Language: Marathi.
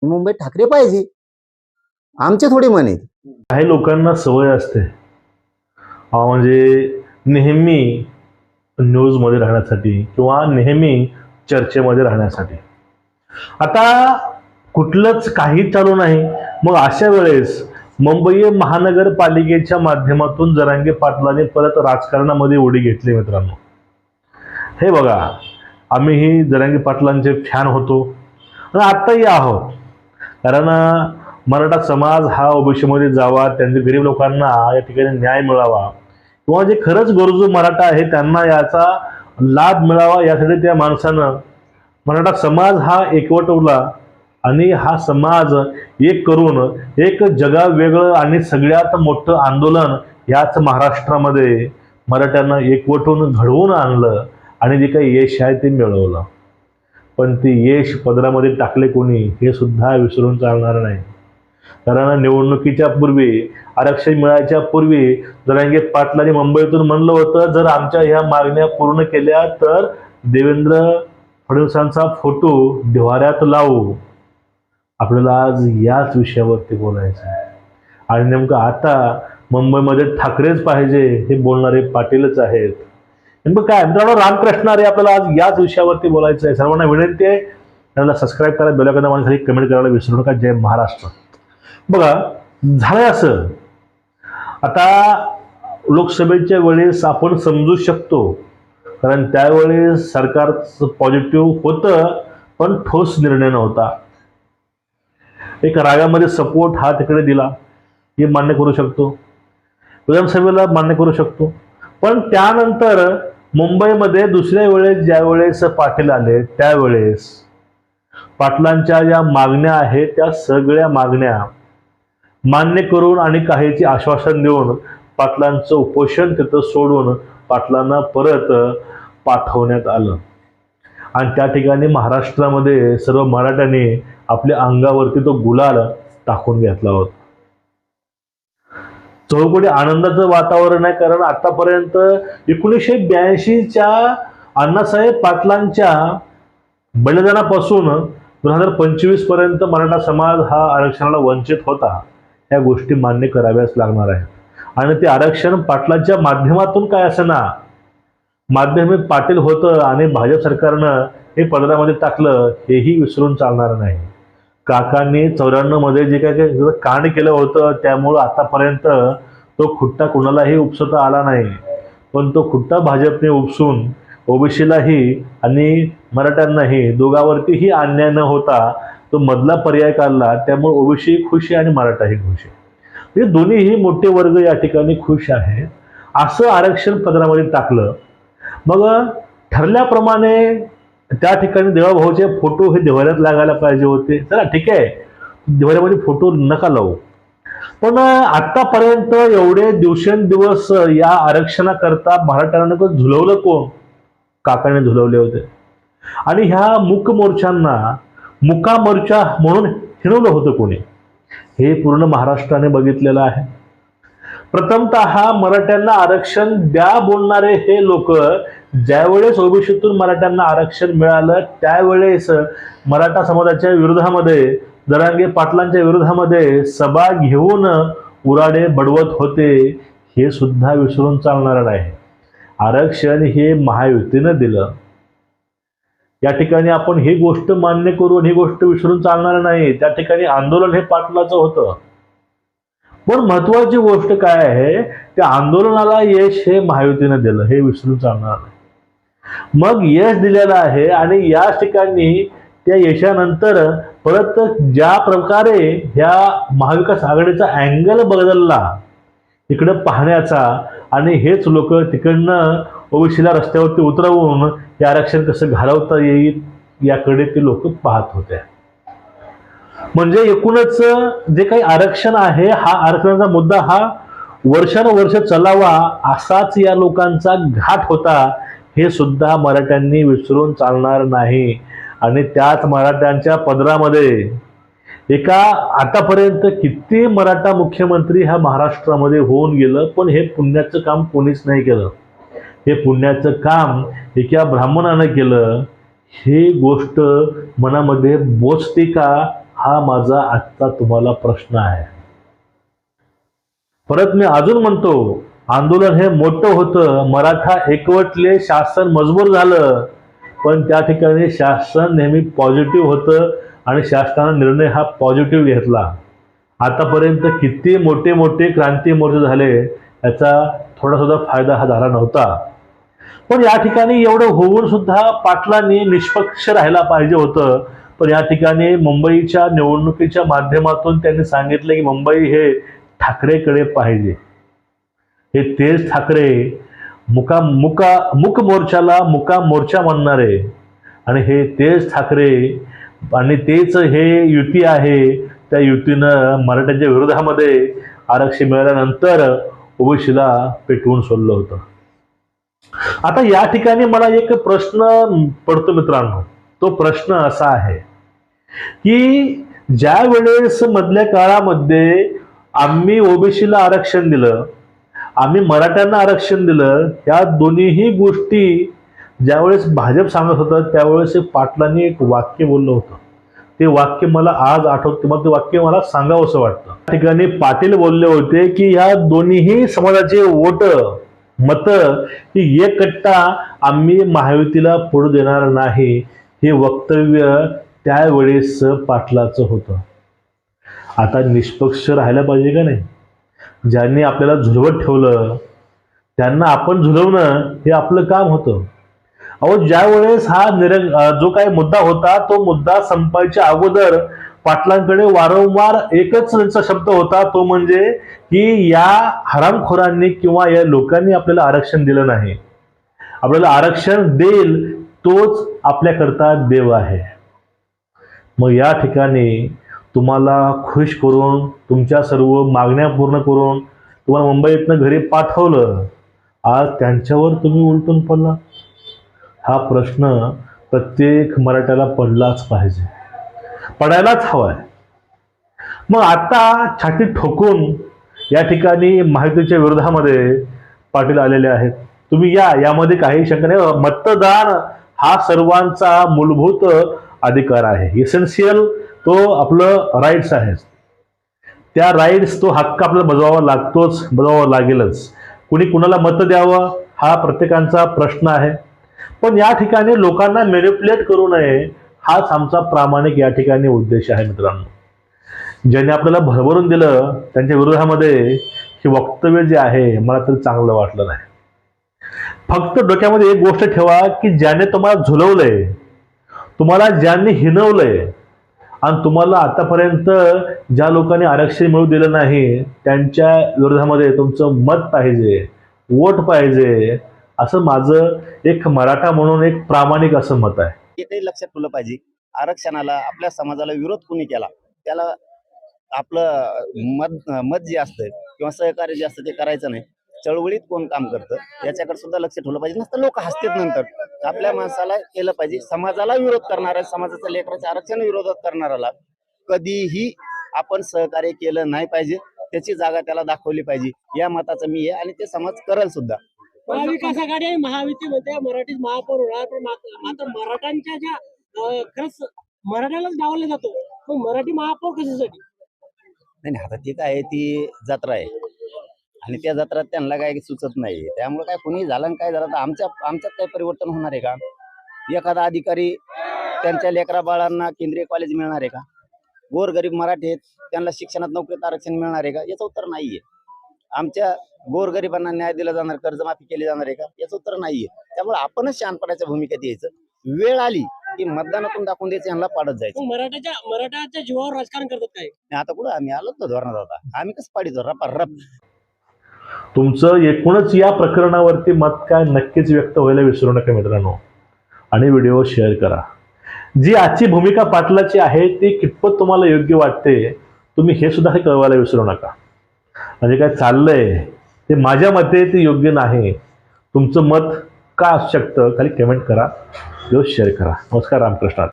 मुंबईत ठाकरे पाहिजे, आमचे थोडे मन आहेत. काही लोकांना सवय असते म्हणजे नेहमी न्यूजमध्ये राहण्यासाठी किंवा नेहमी चर्चेमध्ये राहण्यासाठी. आता कुठलंच काही चालू नाही, मग अशा वेळेस मुंबई महानगरपालिकेच्या माध्यमातून जरांगे पाटलांनी परत राजकारणामध्ये उडी घेतली. मित्रांनो, हे बघा, आम्हीही जरांगे पाटलांचे फॅन होतो आणि आत्ताही आहोत. कारण मराठा समाज हा ओबीसीमध्ये जावा, त्यांच्या गरीब लोकांना या ठिकाणी न्याय मिळावा किंवा जे खरंच गरजू मराठा आहे त्यांना याचा लाभ मिळावा, यासाठी त्या माणसानं मराठा समाज हा एकवटवला आणि हा समाज एक करून एक जगावेगळं आणि सगळ्यात मोठं आंदोलन याच महाराष्ट्रामध्ये मराठ्यांना एकवटून घडवून आणलं आणि जे काही यश आहे ते मिळवलं. पण ते यश पदरामध्ये टाकले कोणी हे सुद्धा विसरून चालणार नाही. कारण निवडणुकीच्या पूर्वी, आरक्षण मिळायच्या पूर्वी जरांगे पाटलांनी मुंबईतून म्हणलं होतं, जर आमच्या ह्या मागण्या पूर्ण केल्या तर देवेंद्र फडणवीसांचा फोटो ढिवाऱ्यात लावू. आपल्याला आज याच विषयावरती बोलायचं आहे. आणि नेमकं आता मुंबईमध्ये ठाकरेच पाहिजे हे बोलणारे पाटीलच आहेत. नेमकं काय मित्रांनो, रामकृष्ण अरे, आपल्याला आज याच विषयावरती बोलायचं आहे. सर्वांना विनंती आहे, त्याला सबस्क्राईब करा, बेल आयकॉन दाबा, कमेंट करायला विसरू नका. जय महाराष्ट्र. बघा, झालंय असं, आता लोकसभेच्या वेळेस आपण समजू शकतो, कारण त्यावेळेस सरकार पॉझिटिव्ह होतं पण ठोस निर्णय नव्हता. एक रागामध्ये सपोर्ट हा तिकडे दिला, हे मान्य करू शकतो, विधानसभेला मान्य करू शकतो. पण त्यानंतर मुंबईमध्ये दुसऱ्या वेळेस ज्यावेळेस पाटील आले त्यावेळेस पाटलांच्या ज्या मागण्या आहेत त्या सगळ्या मागण्या मान्य करून आणि काहीची आश्वासन देऊन पाटलांचं उपोषण तिथं सोडून पाटलांना परत पाठवण्यात आलं. आणि त्या ठिकाणी महाराष्ट्रामध्ये सर्व मराठ्यांनी आपल्या अंगावरती तो गुलाल टाकून घेतला होता. चौकोटी आनंदाचं वातावरण आहे, कारण आतापर्यंत 1982च्या अण्णासाहेब पाटलांच्या बलिदानापासून 2025 पर्यंत मराठा समाज हा आरक्षणाला वंचित होता. ह्या गोष्टी मान्य कराव्याच लागणार आहेत. आणि ते आरक्षण पाटलांच्या माध्यमातून काय असना, माध्यम पाटील होतं आणि भाजप सरकारनं हे पदरामध्ये टाकलं, हेही विसरून चालणार नाही. काकांनी 94 मध्ये जे काही कांड केलं होतं त्यामुळं आतापर्यंत तो खुट्टा कुणालाही उपसता आला नाही. पण तो खुट्टा भाजपने उपसून ओबीसीलाही आणि मराठ्यांनाही दोघांवरतीही अन्याय न होता तो मधला पर्याय काढला. त्यामुळे ओबीसी खुश आहे आणि मराठाही खुश आहे. म्हणजे दोन्हीही मोठे वर्ग या ठिकाणी खुश आहेत. असं आरक्षण पदरामध्ये टाकलं. मग ठरल्याप्रमाणे त्या ठिकाणी देवाभाऊचे फोटो हे देवाऱ्यात लागायला पाहिजे होते. चला ठीक आहे, देवाऱ्यामध्ये फोटो नका लावू, पण आतापर्यंत एवढे दिवसेंदिवस या आरक्षणाकरता मराठ्यांना झुलवलं कोण? काकाने झुलवले होते. आणि ह्या मूक मोर्चांना मुका मोर्चा म्हणून हिणवलं होतं कोणी? हे पूर्ण महाराष्ट्राने बघितलेलं आहे. प्रथमतः मराठ्यांना आरक्षण द्या बोलणारे हे लोक ज्यावेळेस ओबीसीतून मराठ्यांना आरक्षण मिळालं त्यावेळेस मराठा समाजाच्या विरोधामध्ये, जरांगे पाटलांच्या विरोधामध्ये सभा घेऊन उराडे बडवत होते. हे सुद्धा विसरून चालणार नाही. आरक्षण हे महायुतीनं दिलं. या ठिकाणी आपण ही गोष्ट मान्य करून ही गोष्ट विसरून चालणार नाही. त्या ठिकाणी आंदोलन हे पाटलाचं होतं. पण महत्वाची गोष्ट काय आहे, त्या आंदोलनाला यश हे महायुतीनं दिलं, हे विसरून चालणार नाही. मग यश दिलेलं आहे आणि या ठिकाणी त्या यशानंतर परत ज्या प्रकारे ह्या महाविकास आघाडीचा अँगल बदलला इकडं पाहण्याचा, आणि हेच लोक तिकडनं ओबीसीला रस्त्यावरती उतरवून हे आरक्षण कसं घालवता येईल याकडे ते लोक पाहत होते. म्हणजे एकूणच जे काही आरक्षण आहे, हा आरक्षणाचा मुद्दा हा वर्षानुवर्ष चलावा असाच या लोकांचा घाट होता. हे सुद्धा मराठ्यांनी विसरून चालणार नाही. आणि त्याच मराठ्यांच्या पदरामध्ये एका आतापर्यंत किती मराठा मुख्यमंत्री ह्या महाराष्ट्रामध्ये होऊन गेलं, पण हे पुण्याचं काम कोणीच नाही केलं. हे पुण्याचं काम एका ब्राह्मणानं केलं. ही गोष्ट मनामध्ये बोचते का हा माझा आजचा तुम्हाला प्रश्न आहे. परत मी अजून म्हणतो, आंदोलन हे मोठं होतं, मराठा एकवटले, शासन मजबूर झालं, पण त्या ठिकाणी शासन नेहमी पॉझिटिव्ह होतं आणि शासनाने निर्णय हा पॉझिटिव्ह घेतला. आतापर्यंत किती मोठे मोठे क्रांती मोर्चे झाले, याचा थोडा सुद्धा फायदा हा झाला नव्हता. पण या ठिकाणी एवढं होऊन सुद्धा पाटलांनी निष्पक्ष राहायला पाहिजे होतं. पण या ठिकाणी मुंबईच्या निवडणुकीच्या माध्यमातून त्यांनी सांगितले की मुंबई हे ठाकरेकडे पाहिजे. हे तेच ठाकरे मुक मोर्चाला मुका मोर्चा म्हणणारे, आणि हे तेच ठाकरे आणि तेच हे युती आहे. त्या युतीनं मराठ्यांच्या विरोधामध्ये आरक्षण मिळाल्यानंतर ओबीसीला पेटवून सोडलं होतं. आता या ठिकाणी मला एक प्रश्न पडतो मित्रांनो. तो प्रश्न असा आहे की ज्या वेळेस मधल्या काळामध्ये आम्ही ओबीसीला आरक्षण दिलं, आम्ही मराठ्यांना आरक्षण दिलं, या दोन्हीही गोष्टी ज्यावेळेस भाजप सांगत होतं त्यावेळेस पाटलांनी एक वाक्य बोललं होतं. ते वाक्य मला आज आठवतं, मग ते वाक्य मला सांगावंसं वाटतं. त्या ठिकाणी पाटील बोलले होते की ह्या दोन्हीही समाजाचे वोट मत ही एक कट्टा आम्ही महायुतीला पडू देणार नाही, हे वक्तव्य त्यावेळेस पाटलाचं होतं. आता निष्पक्ष राहायला पाहिजे का नाही? ज्यांनी आपल्याला झुलवत ठेवलं त्यांना आपण झुलवणं हे आपलं काम होतं. अहो, ज्या वेळेस हा जो काही मुद्दा होता तो मुद्दा संपायच्या अगोदर पाटलांकडे वारंवार एकच त्यांचा शब्द होता, तो म्हणजे की या हरामखोरांनी किंवा या लोकांनी आपल्याला आरक्षण दिलं नाही, आपल्याला आरक्षण देईल तोच आपल्याकरता देव आहे. मग या ठिकाणी तुम्हाला खुश करून, तुमच्या सर्व मागण्या पूर्ण करून तुम्हाला मुंबईतनं घरी पाठवलं, आज त्यांच्यावर तुम्ही उलटून पडला. हा प्रश्न प्रत्येक मराठ्याला पडलाच पाहिजे, पडायलाच हवाय. मग आता छाती ठोकून या ठिकाणी महायुतीच्या विरोधामध्ये पाटील आलेले आहेत. तुम्ही यामध्ये काही शंका नाही. मतदान हा सर्वांचा मूलभूत अधिकार आहे, इसेन्शियल, तो आपलं राईट्स आहे. त्या राईट्स, तो हक्क आपल्याला बजावावा लागतोच, बजावावा लागेलच. कुणी कुणाला मत द्यावं हा प्रत्येकाचा प्रश्न आहे. पण या ठिकाणी लोकांना मॅनिप्युलेट करू नये हाच आमचा प्रामाणिक या ठिकाणी उद्देश आहे मित्रांनो. ज्यांनी आपल्याला भरभरून दिलं त्यांच्या विरोधामध्ये हे वक्तव्य जे आहे मला तर चांगलं वाटलं नाही. फक्त डोक्यामध्ये एक गोष्ट ठेवा की ज्याने तुम्हाला झुलवलंय, तुम्हाला ज्यांनी हिणवलंय, आणि तुम्हाला आतापर्यंत ज्या लोकांनी आरक्षण मिळू दिलं नाही त्यांच्या विरोधामध्ये तुमचं मत पाहिजे, वोट पाहिजे, असं माझं एक मराठा म्हणून एक प्रामाणिक असं मत आहे. हे लक्षात ठेवलं पाहिजे. आरक्षणाला आपल्या समाजाला विरोध कोणी केला त्याला आपलं मत जे असतं किंवा सहकार्य जे असतं ते करायचं नाही. चळवळीत कोण काम करतं याच्याकडे सुद्धा लक्ष ठेवलं पाहिजे. नसतं लोक हसतात नंतर. आपल्या माणसाला केलं पाहिजे. समाजाला विरोध करणारा, समाजाच्या लेकराच्या आरक्षण विरोधात करणाऱ्याला कधीही आपण सहकार्य केलं नाही पाहिजे. त्याची जागा त्याला दाखवली पाहिजे, या मताचं मी आहे आणि ते समाज करेल सुद्धा. महाविकास आघाडी आणि महायुतीमध्ये मराठी महापौर होणार, पण मात्र मराठ्यांच्या ज्या खरंच मराठ्यालाच डावले जातो, पण मराठी महापौर कशासाठी? नाही, आता ती काय ती जत्रा आहे आणि त्या जत्रात त्यांना काय सुचत नाही. त्यामुळे काय कोणी झालं आणि काय झालं तर आमच्यात काय परिवर्तन होणार आहे का? एखादा अधिकारी त्यांच्या लेकरा बाळांना केंद्रीय कॉलेज मिळणार आहे का? गोरगरीब मराठी आहेत त्यांना शिक्षणात नोकरीत आरक्षण मिळणार आहे का? याचं उत्तर नाहीये. आमच्या गोरगरिबांना न्याय दिला जाणार, कर्जमाफी केली जाणार आहे का? याचं उत्तर नाहीये. त्यामुळे आपणच शहाणपणाच्या भूमिकेत यायचं. वेळ आली की मतदानातून दाखवून द्यायचं, यांना पाडत जायचं. मराठाच्या जीवावर राजकारण करतात काय? आता कुठं आम्ही आलो तर धोरणात होता, आम्ही कसं पाडीतो रप. तुमचं एकूणच या प्रकरणावरती मत काय नक्कीच व्यक्त व्हायला विसरू नका मित्रांनो, आणि व्हिडिओ शेअर करा. जी आजची भूमिका पाटलाची आहे ती कितपत तुम्हाला योग्य वाटते तुम्ही हे सुद्धा कळवायला विसरू नका. म्हणजे काय चाललंय ते माझ्या मते ते योग्य नाही. तुमचं मत का असू शकतं खाली कमेंट करा, व्हिडिओ शेअर करा. नमस्कार, रामकृष्ण.